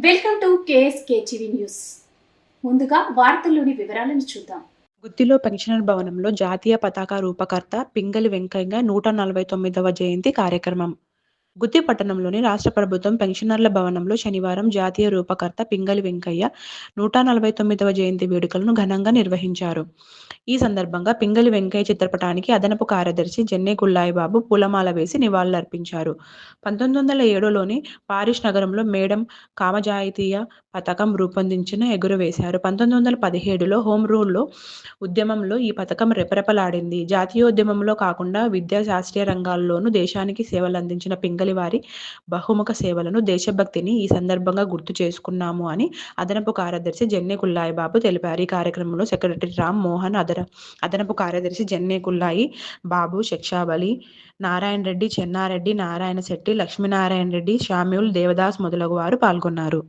Welcome to KSK TV news. ముందుగా వార్తల్లోని వివరాలను చూద్దాం. గుత్తిలో పెన్షనర్ భవనంలో జాతీయ పతాక రూపకర్త పింగళి వెంకయ్య 149వ జయంతి కార్యక్రమం. గుత్తి పట్టణంలోని రాష్ట్ర ప్రభుత్వం పెన్షనర్ల భవనంలో శనివారం జాతీయ రూపకర్త పింగళి వెంకయ్య 149వ జయంతి వేడుకలను ఘనంగా నిర్వహించారు. ఈ సందర్భంగా పింగళి వెంకయ్య చిత్రపటానికి అదనపు కార్యదర్శి జెన్నె గుల్లాయిబాబు పూలమాల వేసి నివాళులర్పించారు. 1907లోని పారిస్ నగరంలో మేడం కామజాతీయ పతాకం రూపొందించిన ఎగురవేశారు. 1917లో హోం రూల్ ఉద్యమంలో ఈ పథకం రెపరెపలాడింది. జాతీయోద్యమంలో కాకుండా విద్యా శాస్త్రీయ రంగాల్లోనూ దేశానికి సేవలందించిన పింగళి వారి బహుముఖ సేవలను, దేశభక్తిని ఈ సందర్భంగా గుర్తు చేసుకున్నాము అని అదనపు కార్యదర్శి జెన్నె గుల్లాయిబాబు తెలిపారు. ఈ కార్యక్రమంలో సెక్రటరీ రామ్ మోహన్, అదనపు కార్యదర్శి జెన్నె గుల్లాయి బాబు, శిక్షాబలి, నారాయణ రెడ్డి, చెన్నారెడ్డి, నారాయణ శెట్టి, లక్ష్మీనారాయణ రెడ్డి, శామ్యూల్, దేవదాస్ మొదలగు వారు పాల్గొన్నారు.